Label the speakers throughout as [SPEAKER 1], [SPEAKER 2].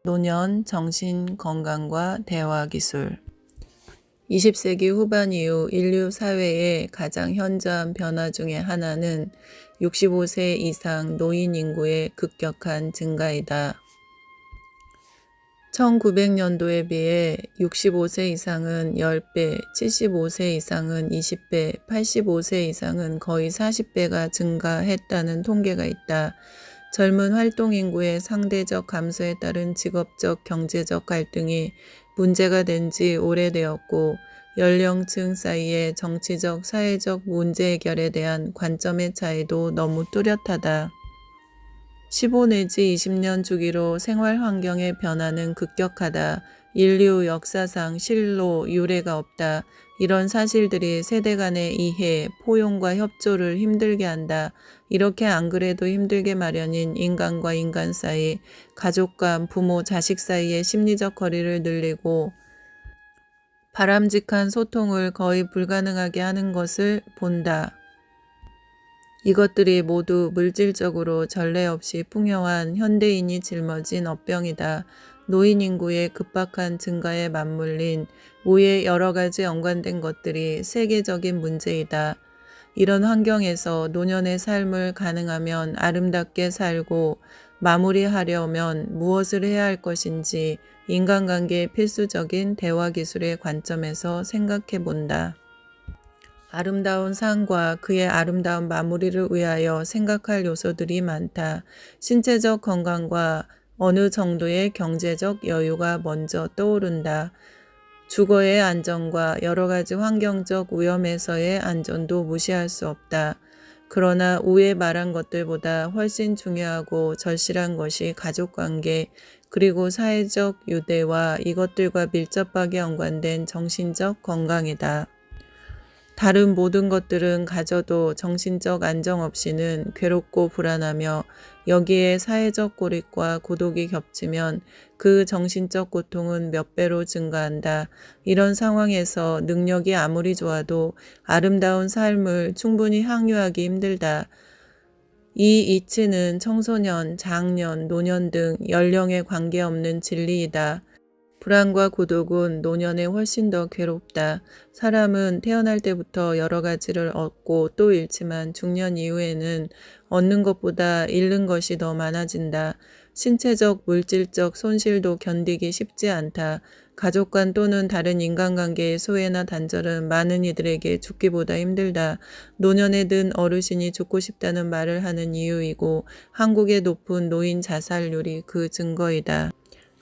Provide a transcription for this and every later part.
[SPEAKER 1] 노년, 정신, 건강과 대화 기술. 20세기 후반 이후 인류 사회의 가장 현저한 변화 중의 하나는 65세 이상 노인 인구의 급격한 증가이다. 1900년도에 비해 65세 이상은 10배, 75세 이상은 20배, 85세 이상은 거의 40배가 증가했다는 통계가 있다. 젊은 활동 인구의 상대적 감소에 따른 직업적, 경제적 갈등이 문제가 된 지 오래되었고, 연령층 사이의 정치적, 사회적 문제 해결에 대한 관점의 차이도 너무 뚜렷하다. 15 내지 20년 주기로 생활 환경의 변화는 급격하다. 인류 역사상 실로 유례가 없다. 이런 사실들이 세대 간의 이해, 포용과 협조를 힘들게 한다. 이렇게 안 그래도 힘들게 마련인 인간과 인간 사이, 가족과 부모, 자식 사이의 심리적 거리를 늘리고 바람직한 소통을 거의 불가능하게 하는 것을 본다. 이것들이 모두 물질적으로 전례 없이 풍요한 현대인이 짊어진 업병이다. 노인 인구의 급박한 증가에 맞물린 우의 여러 가지 연관된 것들이 세계적인 문제이다. 이런 환경에서 노년의 삶을 가능하면 아름답게 살고 마무리하려면 무엇을 해야 할 것인지 인간관계의 필수적인 대화 기술의 관점에서 생각해 본다. 아름다운 삶과 그의 아름다운 마무리를 위하여 생각할 요소들이 많다. 신체적 건강과 어느 정도의 경제적 여유가 먼저 떠오른다. 주거의 안전과 여러 가지 환경적 위험에서의 안전도 무시할 수 없다. 그러나 위에 말한 것들보다 훨씬 중요하고 절실한 것이 가족관계, 그리고 사회적 유대와 이것들과 밀접하게 연관된 정신적 건강이다. 다른 모든 것들은 가져도 정신적 안정 없이는 괴롭고 불안하며 여기에 사회적 고립과 고독이 겹치면 그 정신적 고통은 몇 배로 증가한다. 이런 상황에서 능력이 아무리 좋아도 아름다운 삶을 충분히 향유하기 힘들다. 이 이치는 청소년, 장년, 노년 등 연령에 관계없는 진리이다. 불안과 고독은 노년에 훨씬 더 괴롭다. 사람은 태어날 때부터 여러 가지를 얻고 또 잃지만 중년 이후에는 얻는 것보다 잃는 것이 더 많아진다. 신체적, 물질적 손실도 견디기 쉽지 않다. 가족 간 또는 다른 인간관계의 소외나 단절은 많은 이들에게 죽기보다 힘들다. 노년에 든 어르신이 죽고 싶다는 말을 하는 이유이고 한국의 높은 노인 자살률이 그 증거이다.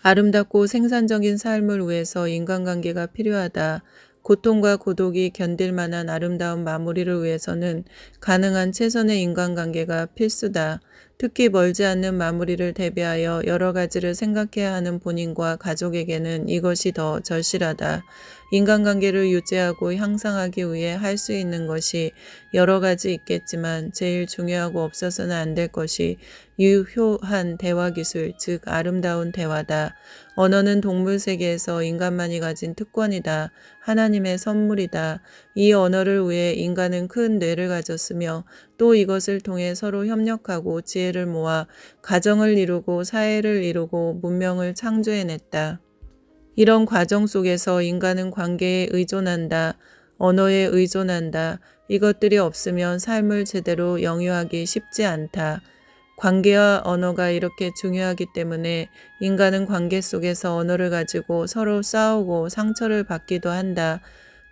[SPEAKER 1] 아름답고 생산적인 삶을 위해서 인간관계가 필요하다. 고통과 고독이 견딜 만한 아름다운 마무리를 위해서는 가능한 최선의 인간관계가 필수다. 특히 멀지 않는 마무리를 대비하여 여러 가지를 생각해야 하는 본인과 가족에게는 이것이 더 절실하다. 인간관계를 유지하고 향상하기 위해 할 수 있는 것이 여러 가지 있겠지만 제일 중요하고 없어서는 안 될 것이 유효한 대화 기술, 즉 아름다운 대화다. 언어는 동물 세계에서 인간만이 가진 특권이다. 하나님의 선물이다. 이 언어를 위해 인간은 큰 뇌를 가졌으며 또 이것을 통해 서로 협력하고 지혜를 모아 가정을 이루고 사회를 이루고 문명을 창조해냈다. 이런 과정 속에서 인간은 관계에 의존한다. 언어에 의존한다. 이것들이 없으면 삶을 제대로 영유하기 쉽지 않다. 관계와 언어가 이렇게 중요하기 때문에 인간은 관계 속에서 언어를 가지고 서로 싸우고 상처를 받기도 한다.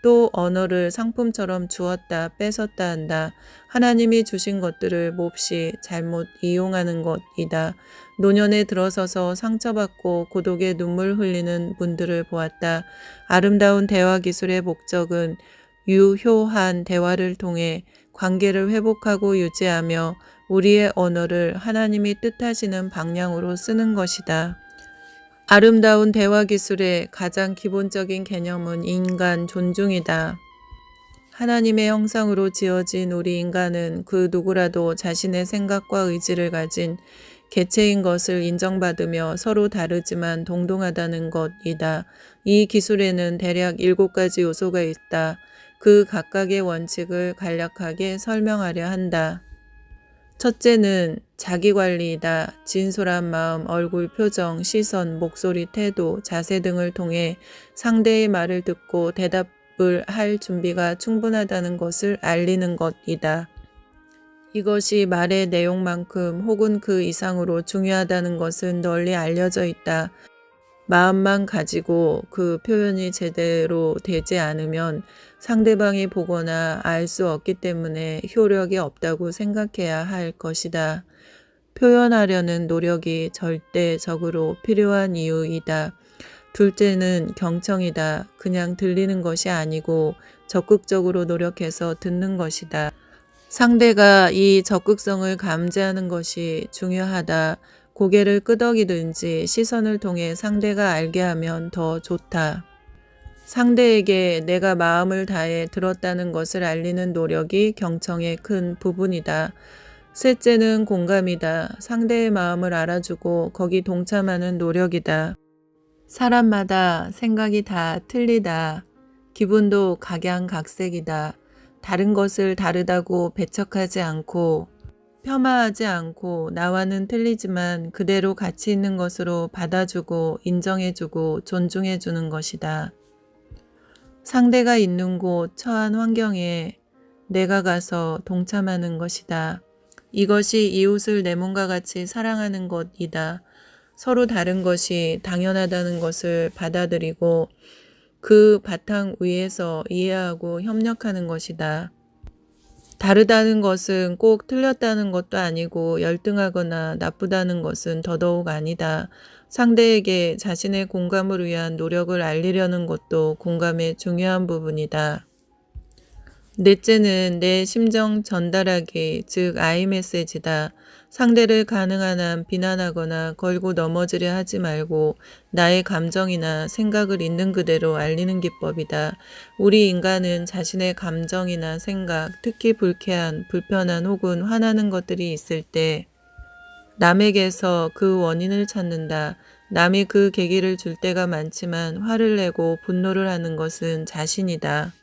[SPEAKER 1] 또 언어를 상품처럼 주었다 뺏었다 한다. 하나님이 주신 것들을 몹시 잘못 이용하는 것이다. 노년에 들어서서 상처받고 고독에 눈물 흘리는 분들을 보았다. 아름다운 대화 기술의 목적은 유효한 대화를 통해 관계를 회복하고 유지하며 우리의 언어를 하나님이 뜻하시는 방향으로 쓰는 것이다. 아름다운 대화 기술의 가장 기본적인 개념은 인간 존중이다. 하나님의 형상으로 지어진 우리 인간은 그 누구라도 자신의 생각과 의지를 가진 개체인 것을 인정받으며 서로 다르지만 동등하다는 것이다. 이 기술에는 대략 7가지 요소가 있다. 그 각각의 원칙을 간략하게 설명하려 한다. 첫째는 자기관리이다. 진솔한 마음, 얼굴 표정, 시선, 목소리, 태도, 자세 등을 통해 상대의 말을 듣고 대답을 할 준비가 충분하다는 것을 알리는 것이다. 이것이 말의 내용만큼 혹은 그 이상으로 중요하다는 것은 널리 알려져 있다. 마음만 가지고 그 표현이 제대로 되지 않으면 상대방이 보거나 알 수 없기 때문에 효력이 없다고 생각해야 할 것이다. 표현하려는 노력이 절대적으로 필요한 이유이다. 둘째는 경청이다. 그냥 들리는 것이 아니고 적극적으로 노력해서 듣는 것이다. 상대가 이 적극성을 감지하는 것이 중요하다. 고개를 끄덕이든지 시선을 통해 상대가 알게 하면 더 좋다. 상대에게 내가 마음을 다해 들었다는 것을 알리는 노력이 경청의 큰 부분이다. 셋째는 공감이다. 상대의 마음을 알아주고 거기 동참하는 노력이다. 사람마다 생각이 다 틀리다. 기분도 각양각색이다. 다른 것을 다르다고 배척하지 않고 폄하하지 않고 나와는 틀리지만 그대로 가치 있는 것으로 받아주고 인정해주고 존중해주는 것이다. 상대가 있는 곳, 처한 환경에 내가 가서 동참하는 것이다. 이것이 이웃을 내 몸과 같이 사랑하는 것이다. 서로 다른 것이 당연하다는 것을 받아들이고 그 바탕 위에서 이해하고 협력하는 것이다. 다르다는 것은 꼭 틀렸다는 것도 아니고 열등하거나 나쁘다는 것은 더더욱 아니다. 상대에게 자신의 공감을 위한 노력을 알리려는 것도 공감의 중요한 부분이다. 넷째는 내 심정 전달하기, 즉 아이메시지다. 상대를 가능한 한 비난하거나 걸고 넘어지려 하지 말고 나의 감정이나 생각을 있는 그대로 알리는 기법이다. 우리 인간은 자신의 감정이나 생각, 특히 불쾌한, 불편한 혹은 화나는 것들이 있을 때 남에게서 그 원인을 찾는다. 남이 그 계기를 줄 때가 많지만 화를 내고 분노를 하는 것은 자신이다.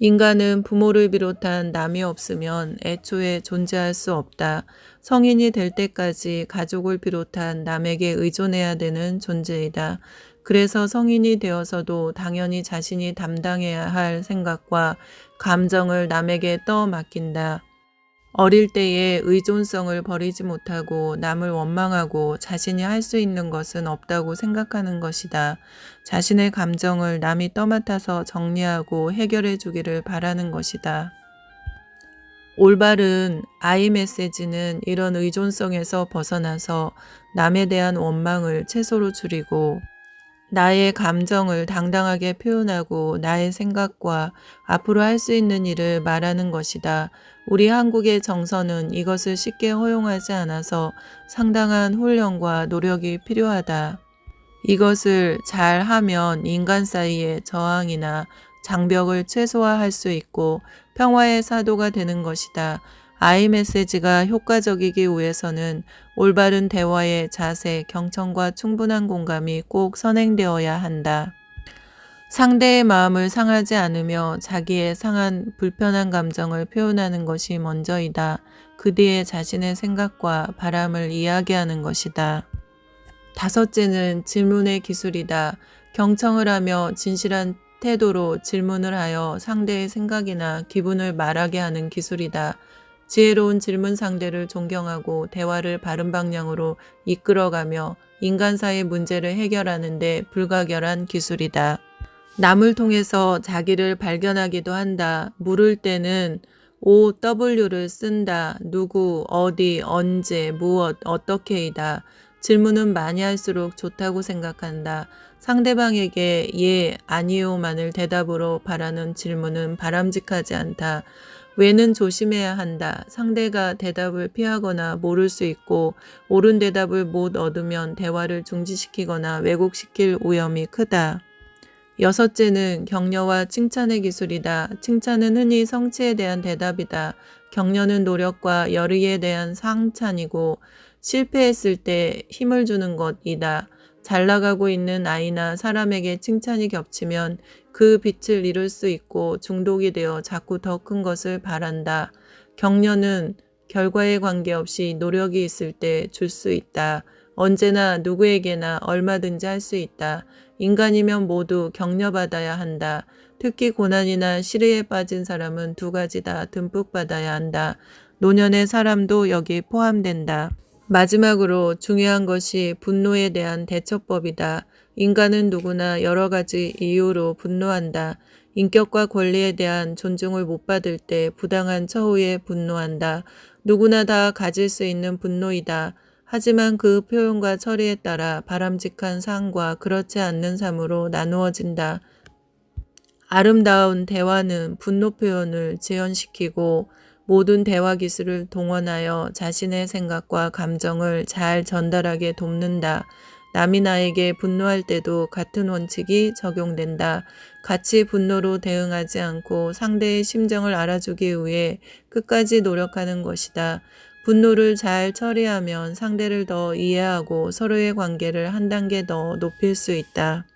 [SPEAKER 1] 인간은 부모를 비롯한 남이 없으면 애초에 존재할 수 없다. 성인이 될 때까지 가족을 비롯한 남에게 의존해야 되는 존재이다. 그래서 성인이 되어서도 당연히 자신이 담당해야 할 생각과 감정을 남에게 떠맡긴다. 어릴 때에 의존성을 버리지 못하고 남을 원망하고 자신이 할 수 있는 것은 없다고 생각하는 것이다. 자신의 감정을 남이 떠맡아서 정리하고 해결해 주기를 바라는 것이다. 올바른 아이 메시지는 이런 의존성에서 벗어나서 남에 대한 원망을 최소로 줄이고 나의 감정을 당당하게 표현하고 나의 생각과 앞으로 할 수 있는 일을 말하는 것이다. 우리 한국의 정서는 이것을 쉽게 허용하지 않아서 상당한 훈련과 노력이 필요하다. 이것을 잘 하면 인간 사이의 저항이나 장벽을 최소화할 수 있고 평화의 사도가 되는 것이다. 아이 메시지가 효과적이기 위해서는 올바른 대화의 자세, 경청과 충분한 공감이 꼭 선행되어야 한다. 상대의 마음을 상하지 않으며 자기의 상한 불편한 감정을 표현하는 것이 먼저이다. 그 뒤에 자신의 생각과 바람을 이야기하는 것이다. 다섯째는 질문의 기술이다. 경청을 하며 진실한 태도로 질문을 하여 상대의 생각이나 기분을 말하게 하는 기술이다. 지혜로운 질문 상대를 존경하고 대화를 바른 방향으로 이끌어가며 인간사의 문제를 해결하는 데 불가결한 기술이다. 남을 통해서 자기를 발견하기도 한다. 물을 때는 OW를 쓴다. 누구, 어디, 언제, 무엇, 어떻게이다. 질문은 많이 할수록 좋다고 생각한다. 상대방에게 예, 아니요만을 대답으로 바라는 질문은 바람직하지 않다. 왜는 조심해야 한다. 상대가 대답을 피하거나 모를 수 있고 옳은 대답을 못 얻으면 대화를 중지시키거나 왜곡시킬 위험이 크다. 여섯째는 격려와 칭찬의 기술이다. 칭찬은 흔히 성취에 대한 대답이다. 격려는 노력과 열의에 대한 상찬이고 실패했을 때 힘을 주는 것이다. 잘 나가고 있는 아이나 사람에게 칭찬이 겹치면 그 빛을 잃을 수 있고 중독이 되어 자꾸 더 큰 것을 바란다. 격려는 결과에 관계없이 노력이 있을 때 줄 수 있다. 언제나 누구에게나 얼마든지 할 수 있다. 인간이면 모두 격려받아야 한다. 특히 고난이나 시리에 빠진 사람은 두 가지 다 듬뿍 받아야 한다. 노년의 사람도 여기 포함된다. 마지막으로 중요한 것이 분노에 대한 대처법이다. 인간은 누구나 여러 가지 이유로 분노한다. 인격과 권리에 대한 존중을 못 받을 때 부당한 처우에 분노한다. 누구나 다 가질 수 있는 분노이다. 하지만 그 표현과 처리에 따라 바람직한 삶과 그렇지 않는 삶으로 나누어진다. 아름다운 대화는 분노 표현을 재현시키고 모든 대화 기술을 동원하여 자신의 생각과 감정을 잘 전달하게 돕는다. 남이 나에게 분노할 때도 같은 원칙이 적용된다. 같이 분노로 대응하지 않고 상대의 심정을 알아주기 위해 끝까지 노력하는 것이다. 분노를 잘 처리하면 상대를 더 이해하고 서로의 관계를 한 단계 더 높일 수 있다.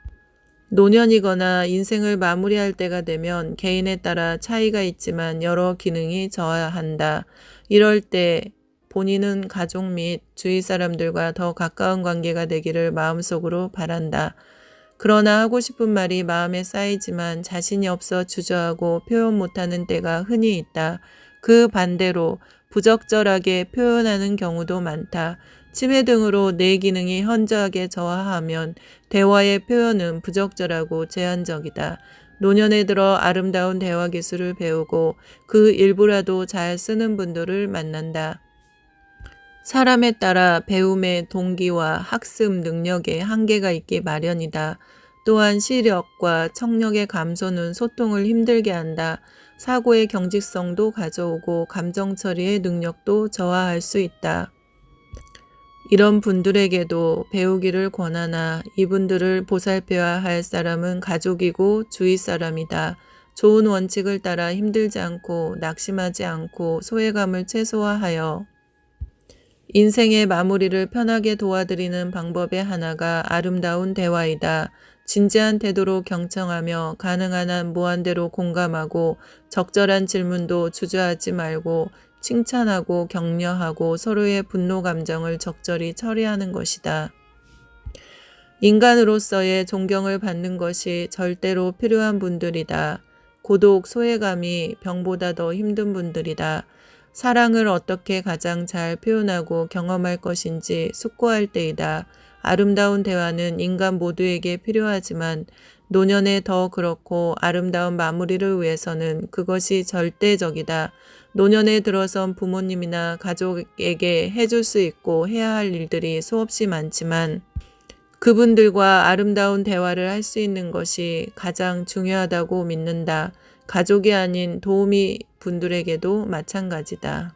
[SPEAKER 1] 노년이거나 인생을 마무리할 때가 되면 개인에 따라 차이가 있지만 여러 기능이 저하한다. 이럴 때 본인은 가족 및 주위 사람들과 더 가까운 관계가 되기를 마음속으로 바란다. 그러나 하고 싶은 말이 마음에 쌓이지만 자신이 없어 주저하고 표현 못하는 때가 흔히 있다. 그 반대로 부적절하게 표현하는 경우도 많다. 치매 등으로 뇌 기능이 현저하게 저하하면 대화의 표현은 부적절하고 제한적이다. 노년에 들어 아름다운 대화 기술을 배우고 그 일부라도 잘 쓰는 분들을 만난다. 사람에 따라 배움의 동기와 학습 능력에 한계가 있기 마련이다. 또한 시력과 청력의 감소는 소통을 힘들게 한다. 사고의 경직성도 가져오고 감정 처리의 능력도 저하할 수 있다. 이런 분들에게도 배우기를 권하나 이분들을 보살펴야 할 사람은 가족이고 주위 사람이다. 좋은 원칙을 따라 힘들지 않고 낙심하지 않고 소외감을 최소화하여 인생의 마무리를 편하게 도와드리는 방법의 하나가 아름다운 대화이다. 진지한 태도로 경청하며 가능한 한 무한대로 공감하고 적절한 질문도 주저하지 말고 칭찬하고 격려하고 서로의 분노 감정을 적절히 처리하는 것이다. 인간으로서의 존경을 받는 것이 절대로 필요한 분들이다. 고독, 소외감이 병보다 더 힘든 분들이다. 사랑을 어떻게 가장 잘 표현하고 경험할 것인지 숙고할 때이다. 아름다운 대화는 인간 모두에게 필요하지만 노년에 더 그렇고 아름다운 마무리를 위해서는 그것이 절대적이다. 노년에 들어선 부모님이나 가족에게 해줄 수 있고 해야 할 일들이 수없이 많지만 그분들과 아름다운 대화를 할 수 있는 것이 가장 중요하다고 믿는다. 가족이 아닌 도우미 분들에게도 마찬가지다.